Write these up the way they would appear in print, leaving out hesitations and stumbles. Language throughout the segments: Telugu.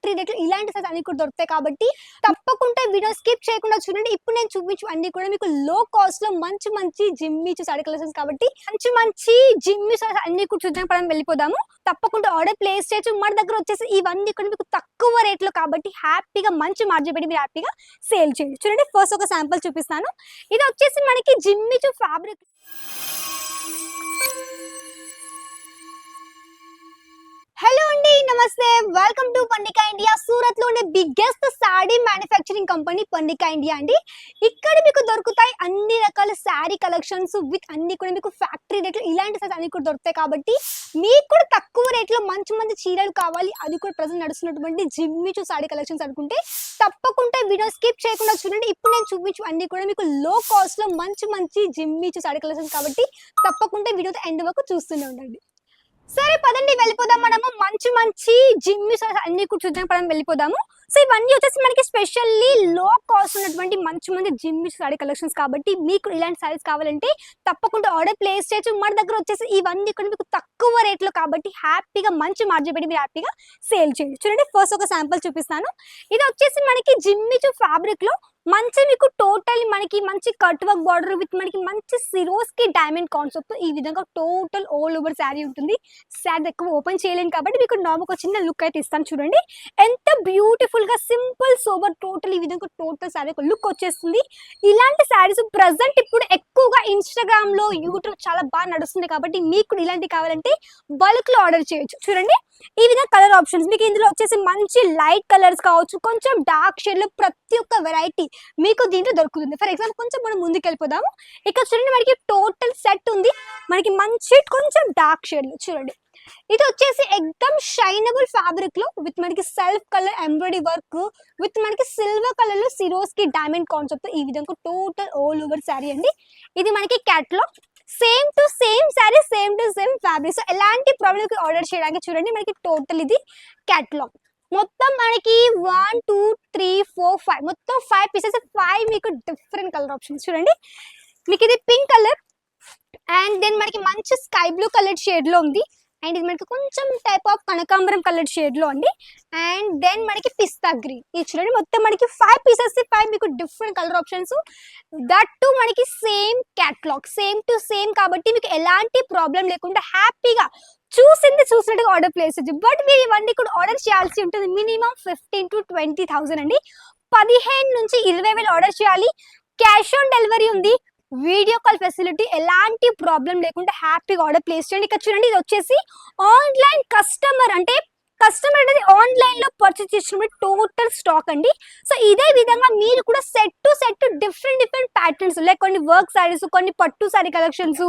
ఫ్యాక్టరీ రేట్లు ఇలాంటి సైజ్ అన్ని కూడా దొరుకుతాయి కాబట్టి తప్పకుండా వీడియో స్కిప్ చేయకుండా చూడండి. ఇప్పుడు నేను చూపించు అన్ని కూడా మీకు లో కాస్ట్ లో మంచి మంచి జిమ్మి సారీ కలెక్షన్స్ కాబట్టి మంచి మంచి జిమ్మి అన్ని కూడా చూద్దాం. మనం వెళ్ళిపోదాము. తప్పకుండా ఆర్డర్ ప్లేస్ చేయొచ్చు. మన దగ్గర వచ్చేసి ఇవన్నీ కూడా మీకు తక్కువ రేట్లో కాబట్టి హ్యాపీగా మంచి మార్జిన్ పెట్టి మీరు హ్యాపీగా సేల్ చేయండి. చూడండి, ఫస్ట్ ఒక శాంపుల్ చూపిస్తాను. ఇది వచ్చేసి మనకి జిమ్మిచు ఫ్యాబ్రిక్. హలో అండి, నమస్తే, welcome to Pannika India. Surat లో ఉండే biggest sari manufacturing company Pannika India అండి. ఇక్కడ మీకు దొరుకుతాయి అన్ని రకాల శారీ కలెక్షన్స్ విత్ అన్ని కూడా మీకు ఫ్యాక్టరీ రేట్లు ఇలాంటి సైజ్ అన్ని కూడా దొరుకుతాయి కాబట్టి మీకు కూడా తక్కువ రేట్లో మంచి మంచి చీరలు కావాలి, అది కూడా ప్రజెంట్ నడుస్తున్నటువంటి జిమ్మిచు సారీ కలెక్షన్స్ అనుకుంటే తప్పకుండా వీడియో స్కిప్ చేయకుండా చూడండి. ఇప్పుడు నేను చూపించు అన్ని కూడా మీకు లో కాస్ట్ లో మంచి మంచి జిమ్మిచు సారీ కలెక్షన్స్ కాబట్టి తప్పకుండా వీడియో ఎండ్ వరకు చూస్తూనే ఉండండి. సరే పదండి వెళ్ళిపోదాం. మనము మంచి మంచి జిమ్మి అన్ని కూడా చూద్దాం. మనం వెళ్ళిపోదాము. సో ఇవన్నీ వచ్చేసి మనకి స్పెషల్లీ లో కాస్ట్ ఉన్నటువంటి మంచి మంచి జిమ్మి సారీ కలెక్షన్స్ కాబట్టి మీకు ఇలాంటి సారీస్ కావాలంటే తప్పకుండా ఆర్డర్ ప్లేస్ చేయొచ్చు. మన దగ్గర వచ్చేసి ఇవన్నీ కూడా మీకు తక్కువ రేట్లో కాబట్టి హ్యాపీగా మంచి మార్జిన్ పెట్టి మీరు హ్యాపీగా సేల్ చేయండి. చూడండి, ఫస్ట్ ఒక శాంపుల్ చూపిస్తాను. ఇది వచ్చేసి మనకి జిమ్మిచు ఫ్యాబ్రిక్ లో మంచి మీకు టోటల్ మనకి మంచి కట్ వర్క్ బార్డర్ విత్ మనకి మంచి సిరోస్ కి డైమండ్ కాన్సెప్ట్ ఈ విధంగా టోటల్ ఆల్ ఓవర్ శారీ ఉంటుంది. శారీ ఎక్కువ ఓపెన్ చేయలేను కాబట్టి మీకు నార్మల్ ఒక చిన్న లుక్ అయితే ఇస్తాను. చూడండి ఎంత బ్యూటిఫుల్ గా సింపుల్ సోబర్ టోటల్ ఈ విధంగా టోటల్ శారీ ఒక లుక్ వచ్చేస్తుంది. ఇలాంటి శారీస్ ప్రజెంట్ ఇప్పుడు ఎక్కువగా ఇన్స్టాగ్రామ్ లో యూట్యూబ్ చాలా బాగా నడుస్తుంది కాబట్టి మీకు ఇలాంటి కావాలంటే బల్క్ లో ఆర్డర్ చేయొచ్చు. చూడండి ఈ విధంగా కలర్ ఆప్షన్స్ మీకు ఇందులో వచ్చేసి మంచి లైట్ కలర్స్ కావచ్చు, కొంచెం డార్క్ షేడ్ లో ప్రతి ఒక్క వెరైటీ మీకు దీంట్లో దొరుకుతుంది. ఫర్ ఎగ్జాంపుల్ కొంచెం మనం ముందుకు వెళ్ళిపోదాము. ఇక్కడ చూడండి మనకి టోటల్ సెట్ ఉంది. మనకి మంచి కొంచెం డార్క్ షేడ్ లో చూడండి. ఇది వచ్చేసి ఎక్దమ్ షైనబుల్ ఫ్యాబ్రిక్ లో విత్ మనకి self colour embroidery work with మనకి సిల్వర్ కలర్ లో సిరోస్ కి డైమండ్ కాన్సెప్ట్ ఈ విధంగా టోటల్ ఆల్ ఓవర్ శారీ అండి. ఇది మనకి catalogue same to same sari same to same fabric. So ఎలాంటి ప్రాబ్లమ్ ఆర్డర్ చేయడానికి చూడండి మనకి టోటల్ ఇది క్యాట్లాగ్ మొత్తం మనకి 1 2 3 4 5 మొత్తం 5 పీసెస్ 5 మీకు డిఫరెంట్ కలర్ ఆప్షన్స్ చూడండి. మీకు ఇది పింక్ కలర్ అండ్ దెన్ మనకి మంచి స్కై బ్లూ కలర్ షేడ్ లో ఉంది. అండ్ ఇది మనకి కొంచెం టైప్ ఆఫ్ కనకాంబరం కలర్ షేడ్ లో అండి. అండ్ దెన్ మనకి పిస్తా గ్రీన్ ఇది చూడండి. మొత్తం మనకి 5 పీసెస్ 5 మీకు different colour options that too మనకి same catalogue same to same కాబట్టి మీకు ఎలాంటి ప్రాబ్లం లేకుండా హ్యాపీగా చూసినట్టుగా ఆర్డర్ ప్లేస్ చేయొచ్చు. బట్ మీరు ఇవన్నీ కూడా ఆర్డర్ చేయాల్సి ఉంటుంది. మినిమం 15,000 to 20,000 అండి. 15,000 నుంచి 20,000 ఆర్డర్ చేయాలి. క్యాష్ ఆన్ డెలివరీ ఉంది. వీడియో కాల్ ఫెసిలిటీ ఎలాంటి ప్రాబ్లం లేకుండా హ్యాపీగా ఆర్డర్ ప్లేస్ చేయండి. ఇక్కడ చూడండి ఇది వచ్చేసి ఆన్లైన్ కస్టమర్ అనేది ఆన్లైన్ లో పర్చేస్ చేసిన టోటల్ స్టాక్ అండి. సో ఇదే విధంగా మీరు కూడా set to set different patterns like కొన్ని వర్క్ సారీస్, కొన్ని పట్టు సారీ కలెక్షన్స్,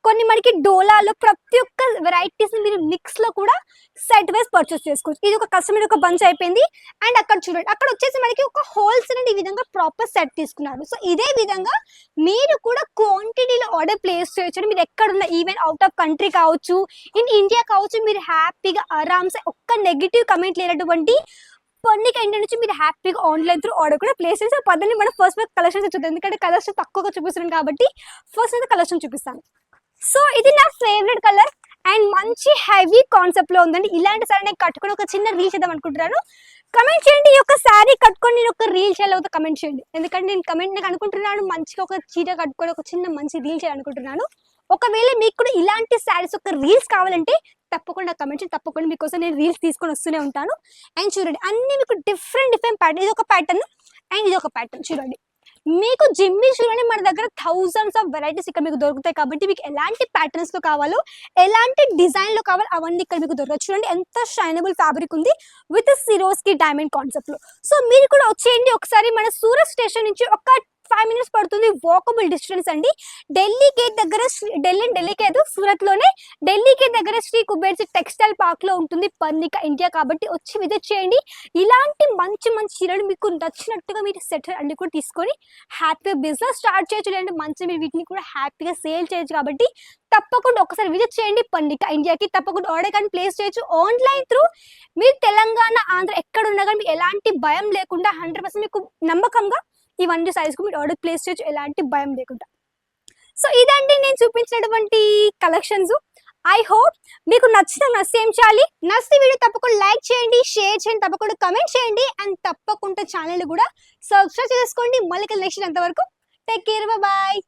కొన్ని మనకి డోలాలో ప్రతి ఒక్క వెరైటీస్ మీరు మిక్స్ లో కూడా సెట్ వైజ్ పర్చేస్ చేసుకోవచ్చు. ఇది ఒక కస్టమర్ ఒక బంచ్ అయిపోయింది. అండ్ అక్కడ చూడండి అక్కడ వచ్చేసి మనకి ఒక హోల్సేల్ ఈ విధంగా ప్రాపర్ సెట్ తీసుకున్నారు. సో ఇదే విధంగా మీరు కూడా క్వాంటిటీలో ఆర్డర్ ప్లేస్ చేయొచ్చు. మీరు ఎక్కడున్న ఈవెన్ అవుట్ ఆఫ్ కంట్రీ కావచ్చు, ఇన్ ఇండియా కావచ్చు, మీరు హ్యాపీగా ఆరామ్సే ఒక్క నెగిటివ్ కమెంట్ లేనటువంటి పన్నికా ఇండియా నుంచి మీరు హ్యాపీగా ఆన్లైన్ త్రూ ఆర్డర్ కూడా ప్లేస్ చేసి పదండి మనం ఫస్ట్ కలెక్షన్స్ చూద్దాం. ఎందుకంటే కలర్స్ తక్కువగా చూపిస్తున్నాను కాబట్టి ఫస్ట్ అయితే కలెక్షన్ చూపిస్తాను. సో ఇది నా ఫేవరెట్ కలర్ అండ్ మంచి హెవీ కాన్సెప్ట్ లో ఉందండి. ఇలాంటి సారీ నేను కట్టుకొని ఒక చిన్న రీల్ చేద్దాం అనుకుంటున్నాను. కమెంట్ చేయండి ఈ యొక్క శారీ కట్టుకొని నేను ఒక రీల్ చేయాలి కమెంట్ చేయండి. ఎందుకంటే నేను అనుకుంటున్నాను మంచిగా ఒక చీర కట్టుకొని ఒక చిన్న మంచి రీల్ చేయాలనుకుంటున్నాను. ఒకవేళ మీకు కూడా ఇలాంటి శారీస్ ఒక రీల్స్ కావాలంటే తప్పకుండా కమెంట్ చేయండి. తప్పకుండా మీకోసం నేను రీల్స్ తీసుకొని వస్తూనే ఉంటాను. అండ్ చూడండి అన్ని మీకు డిఫరెంట్ ప్యాటర్న్. ఇది ఒక ప్యాటర్న్ అండ్ ఇది ఒక ప్యాటర్న్ చూడండి. మీకు జిమ్మి చూడండి మన దగ్గర థౌజండ్స్ ఆఫ్ వెరైటీస్ ఇక్కడ మీకు దొరుకుతాయి కాబట్టి మీకు ఎలాంటి ప్యాటర్న్స్ లో కావాలో ఎలాంటి డిజైన్ లో కావాలో అవన్నీ ఇక్కడ మీకు దొరకదు. చూడండి ఎంత షైనబుల్ ఫ్యాబ్రిక్ ఉంది విత్ సిరోస్ కి డైమండ్ కాన్సెప్ట్ లో. సో మీరు కూడా వచ్చేయండి ఒకసారి. మన సూరత్ స్టేషన్ నుంచి ఒక 5 minutes పడుతుంది. వాకబుల్ డిస్టెన్స్ అండి. ఢిల్లీ గేట్ దగ్గర ఢిల్లీ కాదు సూరత్ లోనే ఢిల్లీ గేట్ దగ్గర శ్రీ కుబేర్ టెక్స్టైల్ పార్క్ లో ఉంటుంది పన్నికా ఇండియా కాబట్టి వచ్చి విజిట్ చేయండి. ఇలాంటి మంచి చీరలు మీకు నచ్చినట్టుగా మీరు సెట్ అన్ని కూడా తీసుకొని హ్యాపీగా బిజినెస్ స్టార్ట్ చేయొచ్చు. లేదంటే మంచి మీరు వీటిని కూడా హ్యాపీగా సేల్ చేయొచ్చు. కాబట్టి తప్పకుండా ఒకసారి విజిట్ చేయండి పన్నికా ఇండియాకి. తప్పకుండా ఆర్డర్ కానీ ప్లేస్ చేయొచ్చు ఆన్లైన్ త్రూ. మీరు తెలంగాణ ఆంధ్ర ఎక్కడ ఉన్నా కానీ మీకు ఎలాంటి భయం లేకుండా 100% మీకు నమ్మకంగా ఇవన్నీ సైజ్కు మీరు ఆర్డర్ ప్లేస్ చేయొచ్చు ఎలాంటి భయం లేకుండా. సో ఇదండి నేను చూపించినటువంటి కలెక్షన్స్. ఐ హోప్ మీకు నచ్చితే ఏం చేయాలి, నచ్చితే వీడియో తప్పకుండా లైక్ చేయండి, షేర్ చేయండి, తప్పకుండా కమెంట్ చేయండి అండ్ తప్పకుండా ఛానల్ కూడా సబ్స్క్రైబ్ చేసుకోండి. మళ్ళీ నెక్స్ట్ అంతవరకు టేక్ కేర్, బాయ్.